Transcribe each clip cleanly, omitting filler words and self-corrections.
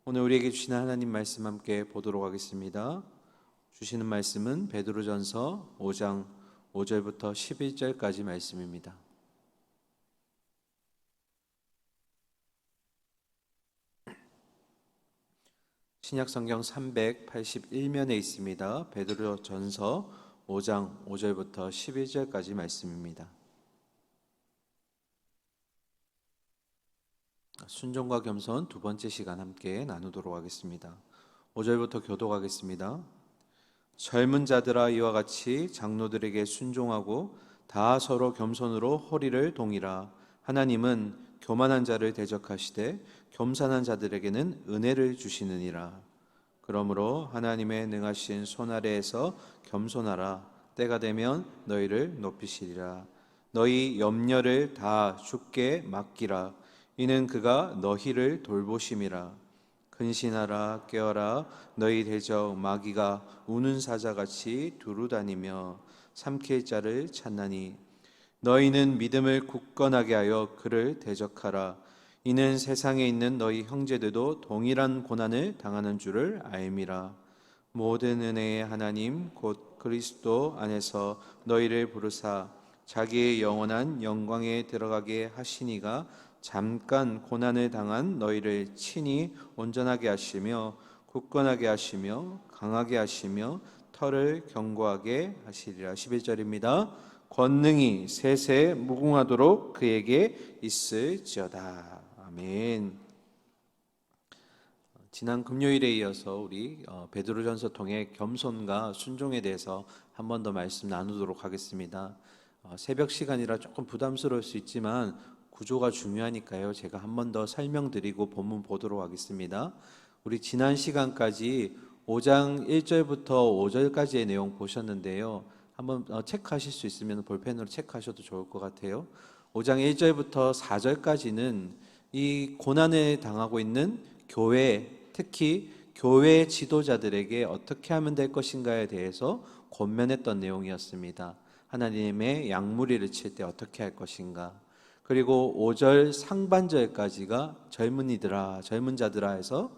오늘 우리에게 주시는 하나님 말씀 함께 보도록 하겠습니다. 주시는 말씀은 베드로전서 5장 5절부터 11절까지 말씀입니다. 신약성경 381면에 있습니다. 베드로전서 5장 5절부터 11절까지 말씀입니다. 순종과 겸손 두 번째 시간 함께 나누도록 하겠습니다. 5절부터 교독하겠습니다. 젊은 자들아 이와 같이 장로들에게 순종하고 다 서로 겸손으로 허리를 동이라. 하나님은 교만한 자를 대적하시되 겸손한 자들에게는 은혜를 주시느니라. 그러므로 하나님의 능하신 손 아래에서 겸손하라. 때가 되면 너희를 높이시리라. 너희 염려를 다 주께 맡기라. 이는 그가 너희를 돌보심이라. 근신하라 깨어라. 너희 대적 마귀가 우는 사자같이 두루다니며 삼킬 자를 찾나니 너희는 믿음을 굳건하게 하여 그를 대적하라. 이는 세상에 있는 너희 형제들도 동일한 고난을 당하는 줄을 알미라. 모든 은혜의 하나님 곧 그리스도 안에서 너희를 부르사 자기의 영원한 영광에 들어가게 하시니가 잠깐 고난을 당한 너희를 친히 온전하게 하시며 굳건하게 하시며 강하게 하시며 털을 견고하게 하시리라. 11절입니다. 권능이 세세 무궁하도록 그에게 있을지어다. 아멘. 지난 금요일에 이어서 우리 베드로전서 통해 겸손과 순종에 대해서 한 번 더 말씀 나누도록 하겠습니다. 새벽 시간이라 조금 부담스러울 수 있지만 구조가 중요하니까요. 제가 한 번 더 설명드리고 본문 보도록 하겠습니다. 우리 지난 시간까지 5장 1절부터 5절까지의 내용 보셨는데요. 한번 체크하실 수 있으면 볼펜으로 체크하셔도 좋을 것 같아요. 5장 1절부터 4절까지는 이 고난을 당하고 있는 교회, 특히 교회 지도자들에게 어떻게 하면 될 것인가에 대해서 권면했던 내용이었습니다. 하나님의 양무리를 칠 때 어떻게 할 것인가. 그리고 5절 상반절까지가 젊은이들아, 젊은 자들아 해서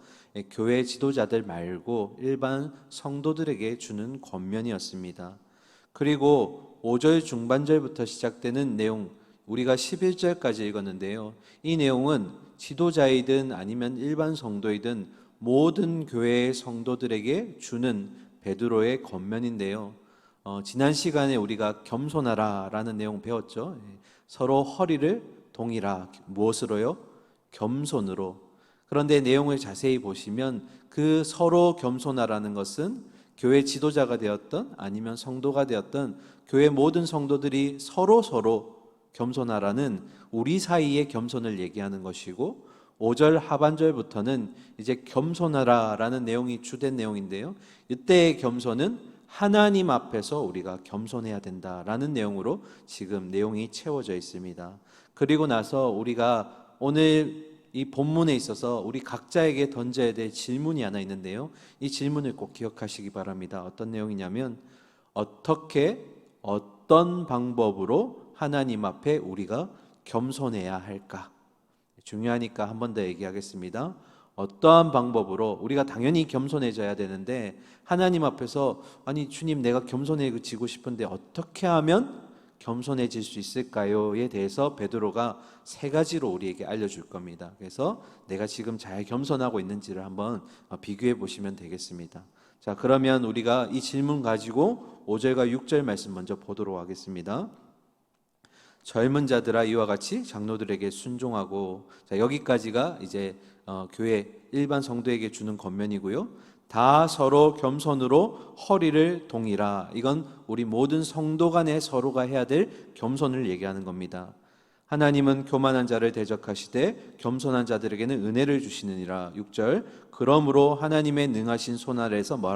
교회 지도자들 말고 일반 성도들에게 주는 권면이었습니다. 그리고 5절 중반절부터 시작되는 내용, 우리가 11절까지 읽었는데요. 이 내용은 지도자이든 아니면 일반 성도이든 모든 교회의 성도들에게 주는 베드로의 권면인데요. 지난 시간에 우리가 겸손하라 라는 내용 배웠죠. 서로 허리를 동이라. 무엇으로요? 겸손으로. 그런데 내용을 자세히 보시면 그 서로 겸손하라는 것은 교회 지도자가 되었던 아니면 성도가 되었던 교회 모든 성도들이 서로 겸손하라는 우리 사이의 겸손을 얘기하는 것이고 5절 하반절부터는 이제 겸손하라라는 내용이 주된 내용인데요. 이때의 겸손은 하나님 앞에서 우리가 겸손해야 된다라는 내용으로 지금 내용이 채워져 있습니다. 그리고 나서 우리가 오늘 이 본문에 있어서 우리 각자에게 던져야 될 질문이 하나 있는데요. 이 질문을 꼭 기억하시기 바랍니다. 어떤 내용이냐면 어떤 방법으로 하나님 앞에 우리가 겸손해야 할까? 중요하니까 한 번 더 얘기하겠습니다. 어떠한 방법으로 우리가 당연히 겸손해져야 되는데 하나님 앞에서 아니 주님 내가 겸손해지고 싶은데 어떻게 하면 겸손해질 수 있을까요?에 대해서 베드로가 세 가지로 우리에게 알려줄 겁니다. 그래서 내가 지금 잘 겸손하고 있는지를 한번 비교해 보시면 되겠습니다. 자, 그러면 우리가 이 질문 가지고 5절과 6절 말씀 먼저 보도록 하겠습니다. 젊은 자들아 이와 같이 장로들에게 순종하고, 자, 여기까지가 이제 교회 일반 성도에게 주는 권면이고요. 다 서로 겸손으로 허리를 동이라. 이건 우리 모든 성도 간에 서로가 해야 될 겸손을 얘기하는 겁니다. 하나님은 교만한 자를 대적하시되 겸손한 자들에게는 은혜를 주시느니라. 6절. 그러므로 하나님의 능하신 손 아래에서 뭐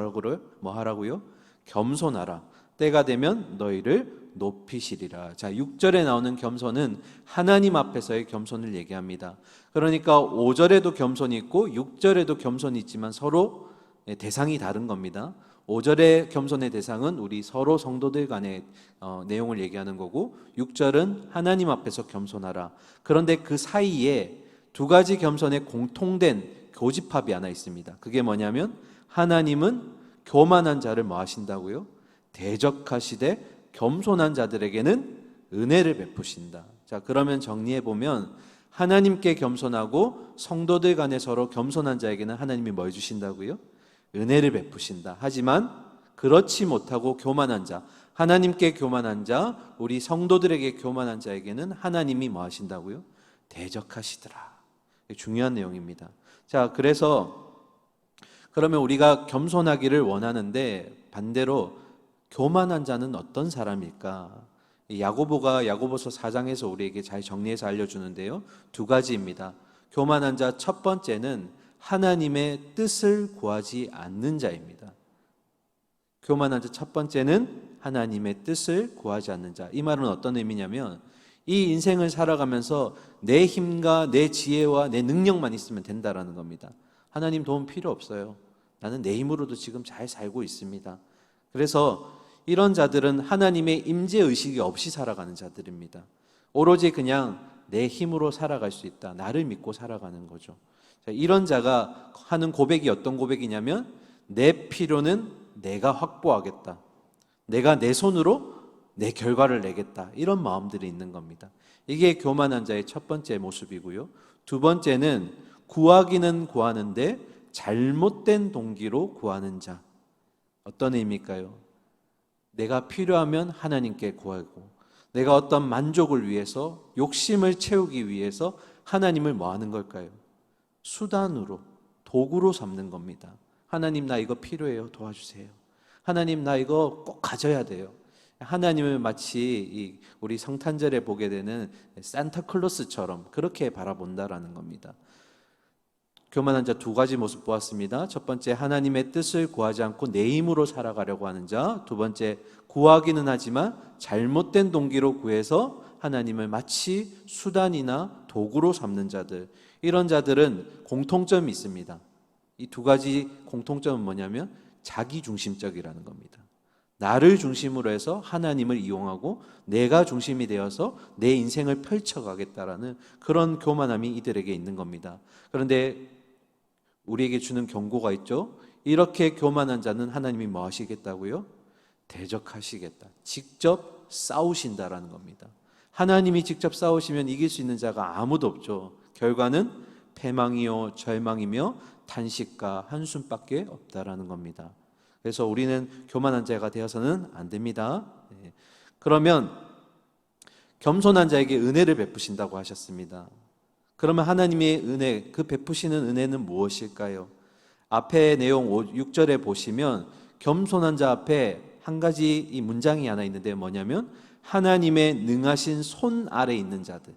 하라고요? 겸손하라. 때가 되면 너희를 높이시리라. 자, 6절에 나오는 겸손은 하나님 앞에서의 겸손을 얘기합니다. 그러니까 5절에도 겸손이 있고 6절에도 겸손이 있지만 서로 대상이 다른 겁니다. 5절의 겸손의 대상은 우리 서로 성도들 간의 내용을 얘기하는 거고 6절은 하나님 앞에서 겸손하라. 그런데 그 사이에 두 가지 겸손의 공통된 교집합이 하나 있습니다. 그게 뭐냐면 하나님은 교만한 자를 뭐 하신다고요? 대적하시되 겸손한 자들에게는 은혜를 베푸신다. 자, 그러면 정리해 보면 하나님께 겸손하고 성도들 간에 서로 겸손한 자에게는 하나님이 뭐 해주신다고요? 은혜를 베푸신다. 하지만 그렇지 못하고 교만한 자, 하나님께 교만한 자, 우리 성도들에게 교만한 자에게는 하나님이 뭐 하신다고요? 대적하시더라. 중요한 내용입니다. 자, 그래서 그러면 우리가 겸손하기를 원하는데 반대로 교만한 자는 어떤 사람일까? 야고보가 야고보서 4장에서 우리에게 잘 정리해서 알려주는데요. 두 가지입니다. 교만한 자 첫 번째는 하나님의 뜻을 구하지 않는 자입니다. 교만한 자 첫 번째는 하나님의 뜻을 구하지 않는 자. 이 말은 어떤 의미냐면 이 인생을 살아가면서 내 힘과 내 지혜와 내 능력만 있으면 된다라는 겁니다. 하나님 도움 필요 없어요. 나는 내 힘으로도 지금 잘 살고 있습니다. 그래서 이런 자들은 하나님의 임재의식이 없이 살아가는 자들입니다. 오로지 그냥 내 힘으로 살아갈 수 있다. 나를 믿고 살아가는 거죠. 자, 이런 자가 하는 고백이 어떤 고백이냐면 내 필요는 내가 확보하겠다. 내가 내 손으로 내 결과를 내겠다. 이런 마음들이 있는 겁니다. 이게 교만한 자의 첫 번째 모습이고요. 두 번째는 구하기는 구하는데 잘못된 동기로 구하는 자. 어떤 의미일까요? 내가 필요하면 하나님께 구하고 내가 어떤 만족을 위해서 욕심을 채우기 위해서 하나님을 뭐 하는 걸까요? 수단으로 도구로 삼는 겁니다. 하나님 나 이거 필요해요. 도와주세요. 하나님 나 이거 꼭 가져야 돼요. 하나님을 마치 우리 성탄절에 보게 되는 산타클로스처럼 그렇게 바라본다라는 겁니다. 교만한 자 두 가지 모습 보았습니다. 첫 번째, 하나님의 뜻을 구하지 않고 내 힘으로 살아가려고 하는 자. 두 번째, 구하기는 하지만 잘못된 동기로 구해서 하나님을 마치 수단이나 도구로 삼는 자들. 이런 자들은 공통점이 있습니다. 이 두 가지 공통점은 뭐냐면 자기중심적이라는 겁니다. 나를 중심으로 해서 하나님을 이용하고 내가 중심이 되어서 내 인생을 펼쳐가겠다라는 그런 교만함이 이들에게 있는 겁니다. 그런데 우리에게 주는 경고가 있죠. 이렇게 교만한 자는 하나님이 뭐 하시겠다고요? 대적하시겠다. 직접 싸우신다라는 겁니다. 하나님이 직접 싸우시면 이길 수 있는 자가 아무도 없죠. 결과는 패망이요 절망이며 탄식과 한숨밖에 없다라는 겁니다. 그래서 우리는 교만한 자가 되어서는 안 됩니다. 그러면 겸손한 자에게 은혜를 베푸신다고 하셨습니다. 그러면 하나님의 은혜, 그 베푸시는 은혜는 무엇일까요? 앞에 내용 6절에 보시면 겸손한 자 앞에 한 가지 이 문장이 하나 있는데 뭐냐면 하나님의 능하신 손 아래 있는 자들.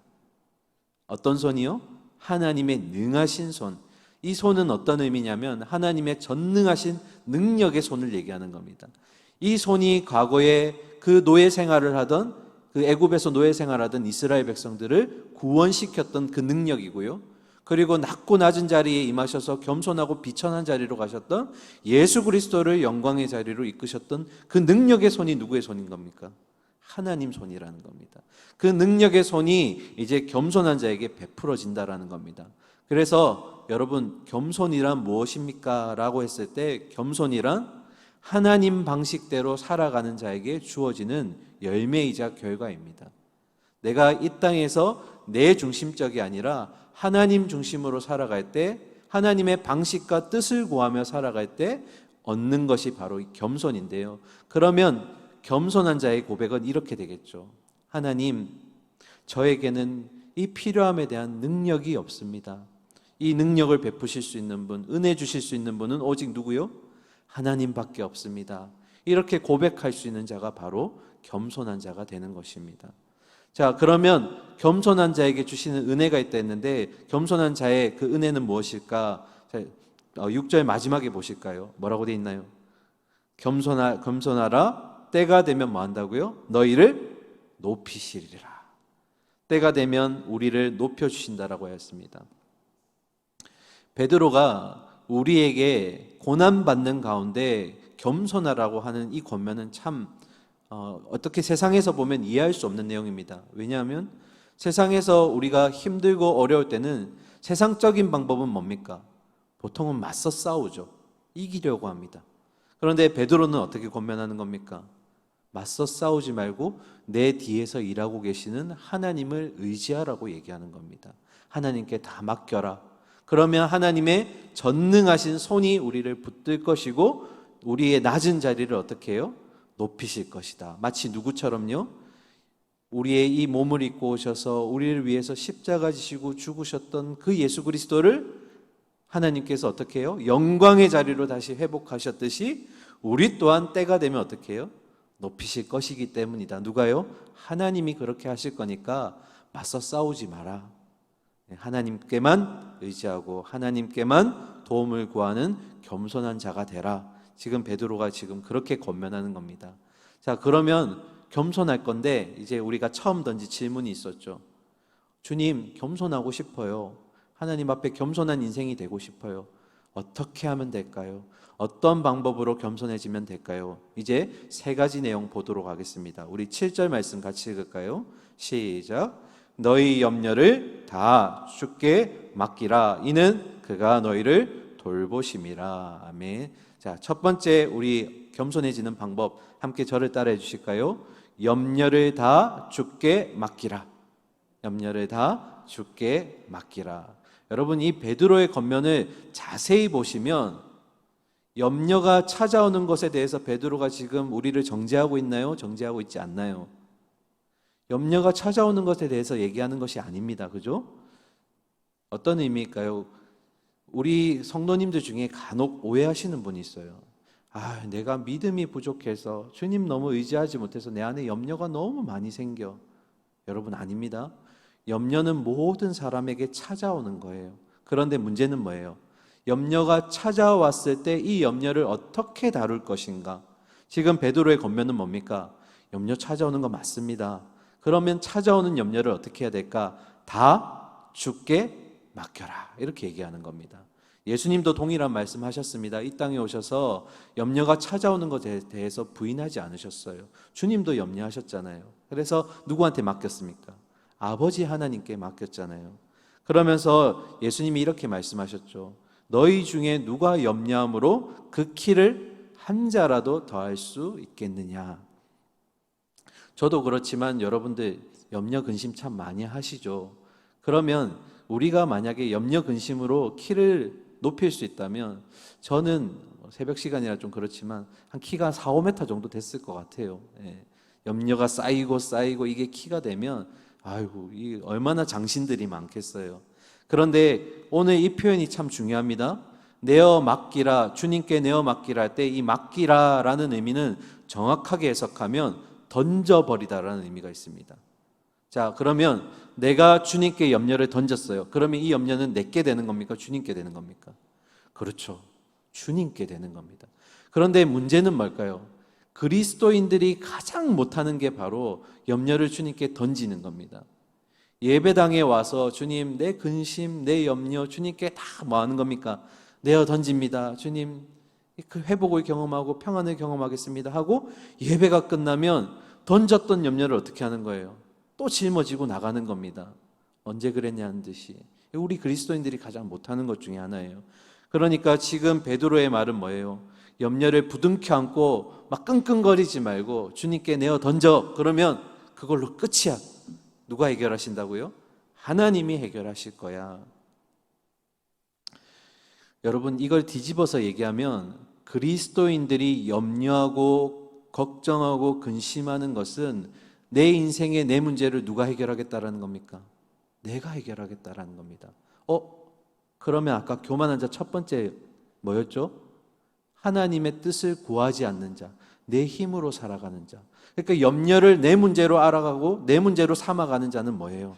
어떤 손이요? 하나님의 능하신 손. 이 손은 어떤 의미냐면 하나님의 전능하신 능력의 손을 얘기하는 겁니다. 이 손이 과거에 그 노예 생활을 하던 그 애굽에서 노예 생활하던 이스라엘 백성들을 구원시켰던 그 능력이고요. 그리고 낮고 낮은 자리에 임하셔서 겸손하고 비천한 자리로 가셨던 예수 그리스도를 영광의 자리로 이끄셨던 그 능력의 손이 누구의 손인 겁니까? 하나님 손이라는 겁니다. 그 능력의 손이 이제 겸손한 자에게 베풀어진다라는 겁니다. 그래서 여러분 겸손이란 무엇입니까? 라고 했을 때 겸손이란 하나님 방식대로 살아가는 자에게 주어지는 열매이자 결과입니다. 내가 이 땅에서 내 중심적이 아니라 하나님 중심으로 살아갈 때 하나님의 방식과 뜻을 구하며 살아갈 때 얻는 것이 바로 겸손인데요. 그러면 겸손한 자의 고백은 이렇게 되겠죠. 하나님, 저에게는 이 필요함에 대한 능력이 없습니다. 이 능력을 베푸실 수 있는 분, 은혜 주실 수 있는 분은 오직 누구요? 하나님밖에 없습니다. 이렇게 고백할 수 있는 자가 바로 겸손한 자가 되는 것입니다. 자, 그러면 겸손한 자에게 주시는 은혜가 있다 했는데 겸손한 자의 그 은혜는 무엇일까? 6절 마지막에 보실까요? 뭐라고 되어 있나요? 겸손하라. 때가 되면 뭐 한다고요? 너희를 높이시리라. 때가 되면 우리를 높여주신다라고 하였습니다. 베드로가 우리에게 고난받는 가운데 겸손하라고 하는 이 권면은 참 어떻게 세상에서 보면 이해할 수 없는 내용입니다. 왜냐하면 세상에서 우리가 힘들고 어려울 때는 세상적인 방법은 뭡니까? 보통은 맞서 싸우죠. 이기려고 합니다. 그런데 베드로는 어떻게 권면하는 겁니까? 맞서 싸우지 말고 내 뒤에서 일하고 계시는 하나님을 의지하라고 얘기하는 겁니다. 하나님께 다 맡겨라. 그러면 하나님의 전능하신 손이 우리를 붙들 것이고 우리의 낮은 자리를 어떻게 해요? 높이실 것이다. 마치 누구처럼요? 우리의 이 몸을 입고 오셔서 우리를 위해서 십자가 지시고 죽으셨던 그 예수 그리스도를 하나님께서 어떻게 해요? 영광의 자리로 다시 회복하셨듯이 우리 또한 때가 되면 어떻게 해요? 높이실 것이기 때문이다. 누가요? 하나님이 그렇게 하실 거니까 맞서 싸우지 마라. 하나님께만 의지하고 하나님께만 도움을 구하는 겸손한 자가 되라. 지금 베드로가 지금 그렇게 권면하는 겁니다. 자, 그러면 겸손할 건데 이제 우리가 처음 던진 질문이 있었죠. 주님, 겸손하고 싶어요. 하나님 앞에 겸손한 인생이 되고 싶어요. 어떻게 하면 될까요? 어떤 방법으로 겸손해지면 될까요? 이제 세 가지 내용 보도록 하겠습니다. 우리 7절 말씀 같이 읽을까요? 시작. 너희 염려를 다 주께 맡기라. 이는 그가 너희를 돌보심이라. 아멘. 자, 첫 번째 우리 겸손해지는 방법 함께 저를 따라해 주실까요? 염려를 다 주께 맡기라. 염려를 다 주께 맡기라. 여러분, 이 베드로의 권면을 자세히 보시면 염려가 찾아오는 것에 대해서 베드로가 지금 우리를 정죄하고 있나요? 정죄하고 있지 않나요? 염려가 찾아오는 것에 대해서 얘기하는 것이 아닙니다. 그죠? 어떤 의미일까요? 우리 성도님들 중에 간혹 오해하시는 분이 있어요. 내가 믿음이 부족해서 주님 너무 의지하지 못해서 내 안에 염려가 너무 많이 생겨. 여러분, 아닙니다. 염려는 모든 사람에게 찾아오는 거예요. 그런데 문제는 뭐예요? 염려가 찾아왔을 때 이 염려를 어떻게 다룰 것인가? 지금 베드로의 권면은 뭡니까? 염려 찾아오는 거 맞습니다. 그러면 찾아오는 염려를 어떻게 해야 될까? 다 주께 맡겨라. 이렇게 얘기하는 겁니다. 예수님도 동일한 말씀하셨습니다. 이 땅에 오셔서 염려가 찾아오는 것에 대해서 부인하지 않으셨어요. 주님도 염려하셨잖아요. 그래서 누구한테 맡겼습니까? 아버지 하나님께 맡겼잖아요. 그러면서 예수님이 이렇게 말씀하셨죠. 너희 중에 누가 염려함으로 그 키를 한 자라도 더할 수 있겠느냐. 저도 그렇지만 여러분들 염려 근심 참 많이 하시죠. 그러면 우리가 만약에 염려 근심으로 키를 높일 수 있다면 저는 새벽 시간이라 좀 그렇지만 한 키가 4, 5m 정도 됐을 것 같아요. 염려가 쌓이고 이게 키가 되면 아이고, 이 얼마나 장신들이 많겠어요. 그런데 오늘 이 표현이 참 중요합니다. 내어 맡기라, 주님께 내어 맡기라 할 때 이 맡기라라는 의미는 정확하게 해석하면 던져버리다라는 의미가 있습니다. 자, 그러면 내가 주님께 염려를 던졌어요. 그러면 이 염려는 내게 되는 겁니까? 주님께 되는 겁니까? 그렇죠. 주님께 되는 겁니다. 그런데 문제는 뭘까요? 그리스도인들이 가장 못하는 게 바로 염려를 주님께 던지는 겁니다. 예배당에 와서 주님, 내 근심, 내 염려 주님께 다 뭐 하는 겁니까? 내어 던집니다. 주님, 그 회복을 경험하고 평안을 경험하겠습니다 하고 예배가 끝나면 던졌던 염려를 어떻게 하는 거예요? 또 짊어지고 나가는 겁니다. 언제 그랬냐는 듯이. 우리 그리스도인들이 가장 못하는 것 중에 하나예요. 그러니까 지금 베드로의 말은 뭐예요? 염려를 부둥켜 안고 막 끙끙거리지 말고 주님께 내어 던져. 그러면 그걸로 끝이야. 누가 해결하신다고요? 하나님이 해결하실 거야. 여러분, 이걸 뒤집어서 얘기하면 그리스도인들이 염려하고 걱정하고 근심하는 것은 내 인생의 내 문제를 누가 해결하겠다라는 겁니까? 내가 해결하겠다라는 겁니다. 그러면 아까 교만한 자 첫 번째 뭐였죠? 하나님의 뜻을 구하지 않는 자, 내 힘으로 살아가는 자. 그러니까 염려를 내 문제로 알아가고 내 문제로 삼아가는 자는 뭐예요?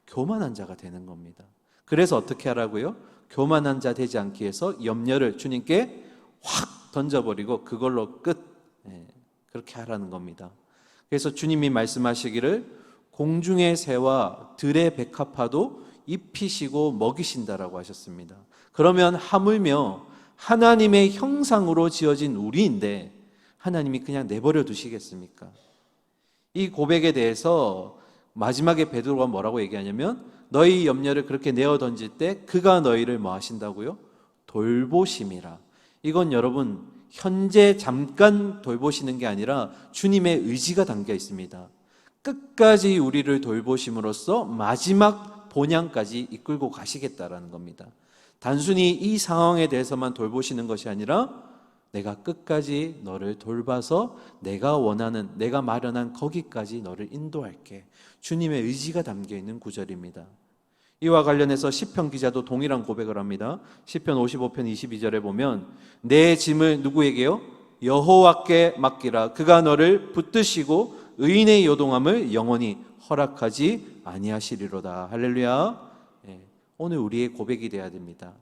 교만한 자가 되는 겁니다. 그래서 어떻게 하라고요? 교만한 자 되지 않기 위해서 염려를 주님께 확 던져버리고 그걸로 끝. 그렇게 하라는 겁니다. 그래서 주님이 말씀하시기를 공중의 새와 들의 백합화도 입히시고 먹이신다라고 하셨습니다. 그러면 하물며 하나님의 형상으로 지어진 우리인데 하나님이 그냥 내버려 두시겠습니까? 이 고백에 대해서 마지막에 베드로가 뭐라고 얘기하냐면 너희 염려를 그렇게 내어 던질 때 그가 너희를 뭐 하신다고요? 돌보심이라. 이건 여러분 현재 잠깐 돌보시는 게 아니라 주님의 의지가 담겨 있습니다. 끝까지 우리를 돌보심으로써 마지막 본향까지 이끌고 가시겠다라는 겁니다. 단순히 이 상황에 대해서만 돌보시는 것이 아니라 내가 끝까지 너를 돌봐서 내가 원하는, 내가 마련한 거기까지 너를 인도할게. 주님의 의지가 담겨 있는 구절입니다. 이와 관련해서 시편 기자도 동일한 고백을 합니다. 시편 55편 22절에 보면 내 짐을 누구에게요? 여호와께 맡기라. 그가 너를 붙드시고 의인의 요동함을 영원히 허락하지 아니하시리로다. 할렐루야. 오늘 우리의 고백이 되어야 됩니다.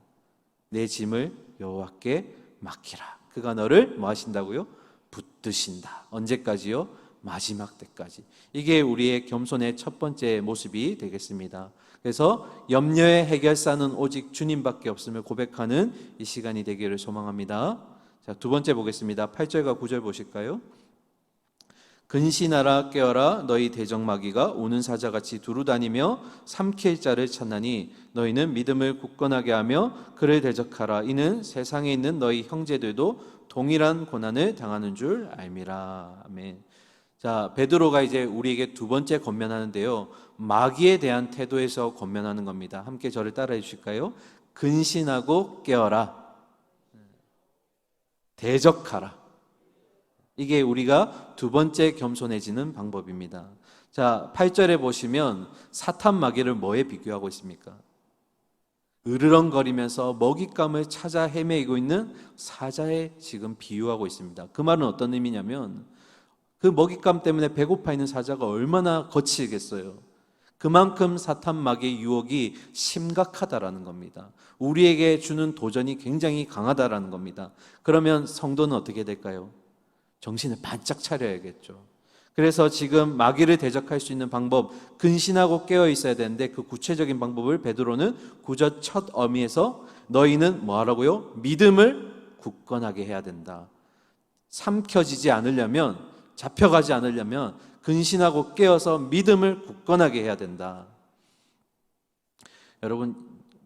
내 짐을 여호와께 맡기라. 그가 너를 뭐 하신다고요? 붙드신다. 언제까지요? 마지막 때까지. 이게 우리의 겸손의 첫 번째 모습이 되겠습니다. 그래서 염려의 해결사는 오직 주님밖에 없음을 고백하는 이 시간이 되기를 소망합니다. 자, 두 번째 보겠습니다. 8절과 9절 보실까요? 근신하라 깨어라 너희 대적마귀가 우는 사자같이 두루다니며 삼킬 자를 찾나니 너희는 믿음을 굳건하게 하며 그를 대적하라. 이는 세상에 있는 너희 형제들도 동일한 고난을 당하는 줄 알미라. 아멘. 자, 베드로가 이제 우리에게 두 번째 권면하는데요, 마귀에 대한 태도에서 권면하는 겁니다. 함께 저를 따라해 주실까요? 근신하고 깨어라, 대적하라. 이게 우리가 두 번째 겸손해지는 방법입니다. 자, 8절에 보시면 사탄 마귀를 뭐에 비교하고 있습니까? 으르렁거리면서 먹잇감을 찾아 헤매이고 있는 사자에 지금 비유하고 있습니다. 그 말은 어떤 의미냐면 그 먹잇감 때문에 배고파 있는 사자가 얼마나 거칠겠어요. 그만큼 사탄 마귀의 유혹이 심각하다라는 겁니다. 우리에게 주는 도전이 굉장히 강하다라는 겁니다. 그러면 성도는 어떻게 될까요? 정신을 바짝 차려야겠죠. 그래서 지금 마귀를 대적할 수 있는 방법, 근신하고 깨어 있어야 되는데 그 구체적인 방법을 베드로는 9절 첫 어미에서 너희는 뭐 하라고요? 믿음을 굳건하게 해야 된다. 삼켜지지 않으려면, 잡혀가지 않으려면 근신하고 깨어서 믿음을 굳건하게 해야 된다. 여러분,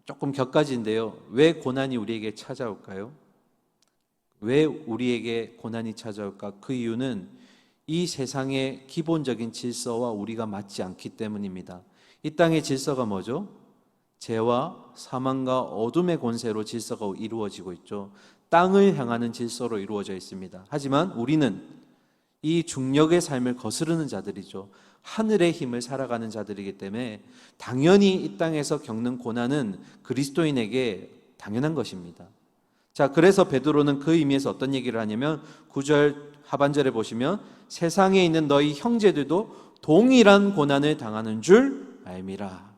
조금 격가지인데요, 왜 고난이 우리에게 찾아올까요? 왜 우리에게 고난이 찾아올까? 그 이유는 이 세상의 기본적인 질서와 우리가 맞지 않기 때문입니다. 이 땅의 질서가 뭐죠? 죄와 사망과 어둠의 권세로 질서가 이루어지고 있죠. 땅을 향하는 질서로 이루어져 있습니다. 하지만 우리는 이 중력의 삶을 거스르는 자들이죠. 하늘의 힘을 살아가는 자들이기 때문에 당연히 이 땅에서 겪는 고난은 그리스도인에게 당연한 것입니다. 자, 그래서 베드로는 그 의미에서 어떤 얘기를 하냐면 9절 하반절에 보시면 세상에 있는 너희 형제들도 동일한 고난을 당하는 줄 알미라.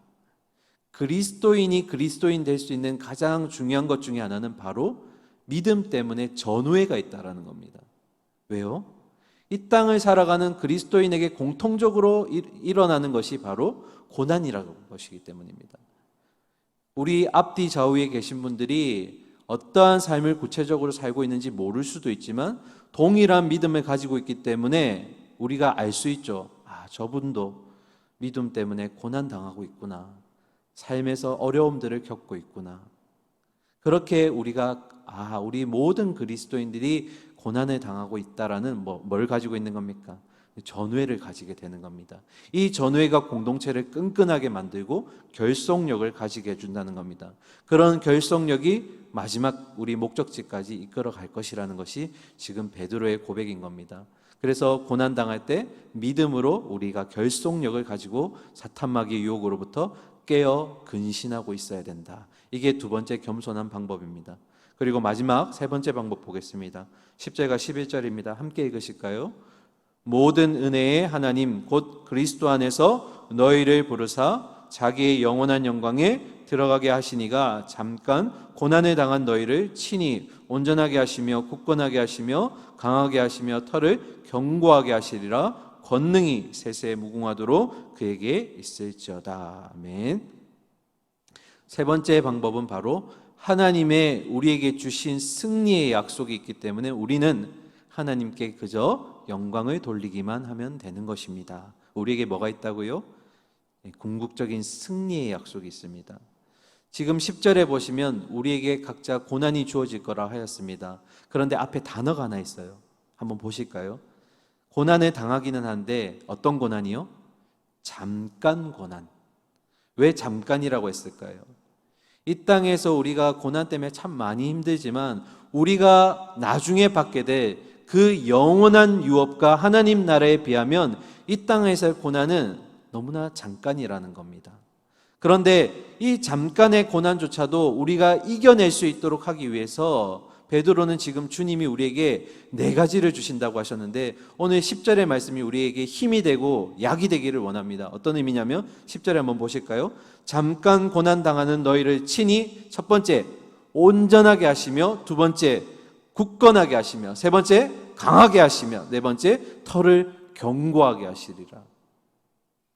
그리스도인이 그리스도인 될 수 있는 가장 중요한 것 중에 하나는 바로 믿음 때문에 전우회가 있다라는 겁니다. 왜요? 이 땅을 살아가는 그리스도인에게 공통적으로 일어나는 것이 바로 고난이라는 것이기 때문입니다. 우리 앞뒤 좌우에 계신 분들이 어떠한 삶을 구체적으로 살고 있는지 모를 수도 있지만 동일한 믿음을 가지고 있기 때문에 우리가 알 수 있죠. 아, 저분도 믿음 때문에 고난 당하고 있구나. 삶에서 어려움들을 겪고 있구나. 그렇게 우리가 우리 모든 그리스도인들이 고난을 당하고 있다라는 뭘 가지고 있는 겁니까? 전우회를 가지게 되는 겁니다. 이 전우회가 공동체를 끈끈하게 만들고 결속력을 가지게 해준다는 겁니다. 그런 결속력이 마지막 우리 목적지까지 이끌어 갈 것이라는 것이 지금 베드로의 고백인 겁니다. 그래서 고난 당할 때 믿음으로 우리가 결속력을 가지고 사탄 마귀의 유혹으로부터 깨어 근신하고 있어야 된다. 이게 두 번째 겸손한 방법입니다. 그리고 마지막 세 번째 방법 보겠습니다. 10절과 11절입니다. 함께 읽으실까요? 모든 은혜의 하나님 곧 그리스도 안에서 너희를 부르사 자기의 영원한 영광에 들어가게 하시니가 잠깐 고난을 당한 너희를 친히 온전하게 하시며 굳건하게 하시며 강하게 하시며 털을 견고하게 하시리라. 권능이 세세에 무궁하도록 그에게 있을지어다. 아멘. 세 번째 방법은 바로 하나님의 우리에게 주신 승리의 약속이 있기 때문에 우리는 하나님께 그저 영광을 돌리기만 하면 되는 것입니다. 우리에게 뭐가 있다고요? 궁극적인 승리의 약속이 있습니다. 지금 10절에 보시면 우리에게 각자 고난이 주어질 거라 하였습니다. 그런데 앞에 단어가 하나 있어요. 한번 보실까요? 고난을 당하기는 한데 어떤 고난이요? 잠깐 고난. 왜 잠깐이라고 했을까요? 이 땅에서 우리가 고난 때문에 참 많이 힘들지만 우리가 나중에 받게 될 그 영원한 유업과 하나님 나라에 비하면 이 땅에서의 고난은 너무나 잠깐이라는 겁니다. 그런데 이 잠깐의 고난조차도 우리가 이겨낼 수 있도록 하기 위해서 베드로는 지금 주님이 우리에게 4가지를 주신다고 하셨는데 오늘 10절의 말씀이 우리에게 힘이 되고 약이 되기를 원합니다. 어떤 의미냐면 10절에 한번 보실까요? 잠깐 고난당하는 너희를 친히 첫 번째 온전하게 하시며 두 번째 굳건하게 하시며 세 번째 강하게 하시며 네 번째 털을 견고하게 하시리라.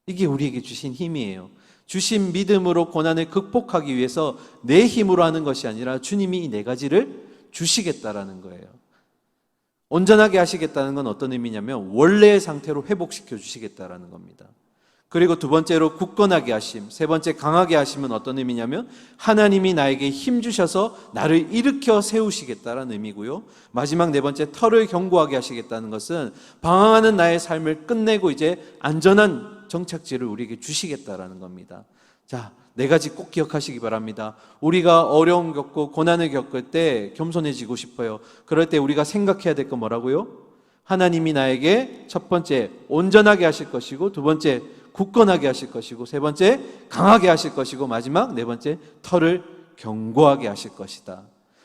이게 우리에게 주신 힘이에요. 주신 믿음으로 고난을 극복하기 위해서 내 힘으로 하는 것이 아니라 주님이 이 4가지를 주시겠다라는 거예요. 온전하게 하시겠다는 건 어떤 의미냐면 원래의 상태로 회복시켜 주시겠다라는 겁니다. 그리고 두 번째로 굳건하게 하심, 세 번째 강하게 하심은 어떤 의미냐면 하나님이 나에게 힘 주셔서 나를 일으켜 세우시겠다라는 의미고요. 마지막 네 번째 털을 견고하게 하시겠다는 것은 방황하는 나의 삶을 끝내고 이제 안전한 정착지를 우리에게 주시겠다라는 겁니다. 자, 4가지 꼭 기억하시기 바랍니다. 우리가 어려움 겪고 고난을 겪을 때 겸손해지고 싶어요. 그럴 때 우리가 생각해야 될 건 뭐라고요? 하나님이 나에게 첫 번째 온전하게 하실 것이고 두 번째 굳건하게 하실 것이고 세 번째 강하게 하실 것이고 마지막 네 번째 털을 견고하게 하실 것이다.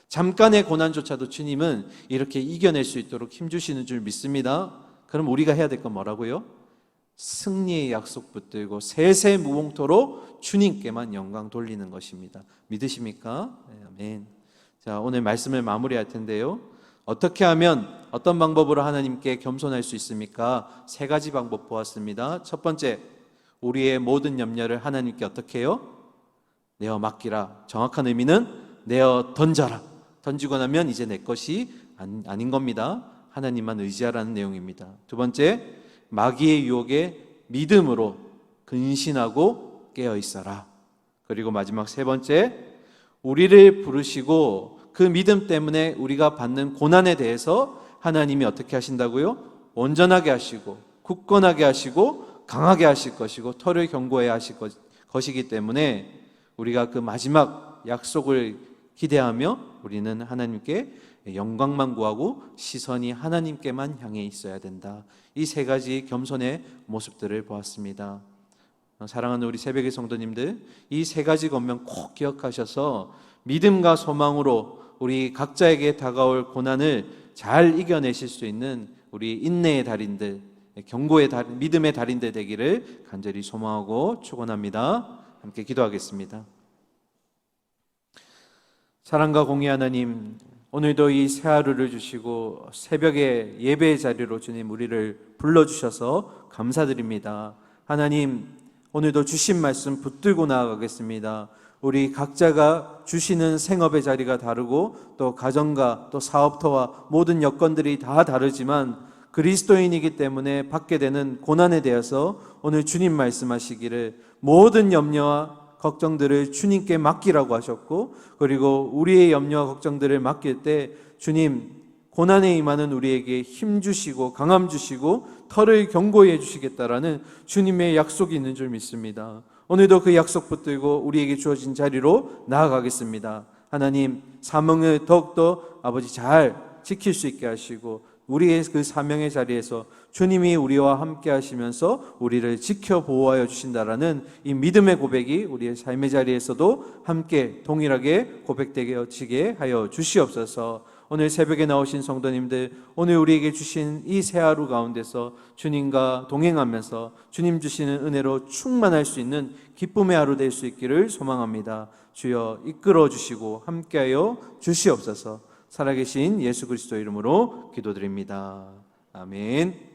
잠깐의 고난조차도 주님은 이렇게 이겨낼 수 있도록 힘주시는 줄 믿습니다. 그럼 우리가 해야 될 건 뭐라고요? 승리의 약속 붙들고 세세무봉토로 주님께만 영광 돌리는 것입니다. 믿으십니까? 네, 아멘. 자, 오늘 말씀을 마무리할 텐데요. 어떻게 하면 어떤 방법으로 하나님께 겸손할 수 있습니까? 3가지 방법 보았습니다. 첫 번째, 우리의 모든 염려를 하나님께 어떻게 해요? 내어 맡기라. 정확한 의미는 내어 던져라. 던지고 나면 이제 내 것이 아닌 겁니다. 하나님만 의지하라는 내용입니다. 두 번째, 마귀의 유혹에 믿음으로 근신하고 깨어 있어라. 그리고 마지막 세 번째, 우리를 부르시고 그 믿음 때문에 우리가 받는 고난에 대해서 하나님이 어떻게 하신다고요? 온전하게 하시고 굳건하게 하시고 강하게 하실 것이고 털을 견고해야 하실 것이기 때문에 우리가 그 마지막 약속을 기대하며 우리는 하나님께 영광만 구하고 시선이 하나님께만 향해 있어야 된다. 이 3가지 겸손의 모습들을 보았습니다. 사랑하는 우리 새벽의 성도님들, 이 3가지 권면 꼭 기억하셔서 믿음과 소망으로 우리 각자에게 다가올 고난을 잘 이겨내실 수 있는 우리 인내의 달인들, 경고의 달인, 믿음의 달인들 되기를 간절히 소망하고 축원합니다. 함께 기도하겠습니다. 사랑과 공의 하나님, 오늘도 이 새 하루를 주시고 새벽에 예배의 자리로 주님 우리를 불러주셔서 감사드립니다. 하나님, 오늘도 주신 말씀 붙들고 나아가겠습니다. 우리 각자가 주시는 생업의 자리가 다르고 또 가정과 또 사업터와 모든 여건들이 다 다르지만 그리스도인이기 때문에 받게 되는 고난에 대해서 오늘 주님 말씀하시기를 모든 염려와 걱정들을 주님께 맡기라고 하셨고 그리고 우리의 염려와 걱정들을 맡길 때 주님 고난에 임하는 우리에게 힘 주시고 강함 주시고 털을 견고히 해주시겠다라는 주님의 약속이 있는 줄 믿습니다. 오늘도 그 약속 붙들고 우리에게 주어진 자리로 나아가겠습니다. 하나님, 사명을 더욱더 아버지 잘 지킬 수 있게 하시고 우리의 그 사명의 자리에서 주님이 우리와 함께 하시면서 우리를 지켜 보호하여 주신다라는 이 믿음의 고백이 우리의 삶의 자리에서도 함께 동일하게 고백되게 하여 주시옵소서. 오늘 새벽에 나오신 성도님들, 오늘 우리에게 주신 이 새 하루 가운데서 주님과 동행하면서 주님 주시는 은혜로 충만할 수 있는 기쁨의 하루 될 수 있기를 소망합니다. 주여 이끌어 주시고 함께하여 주시옵소서. 살아계신 예수 그리스도 이름으로 기도드립니다. 아멘.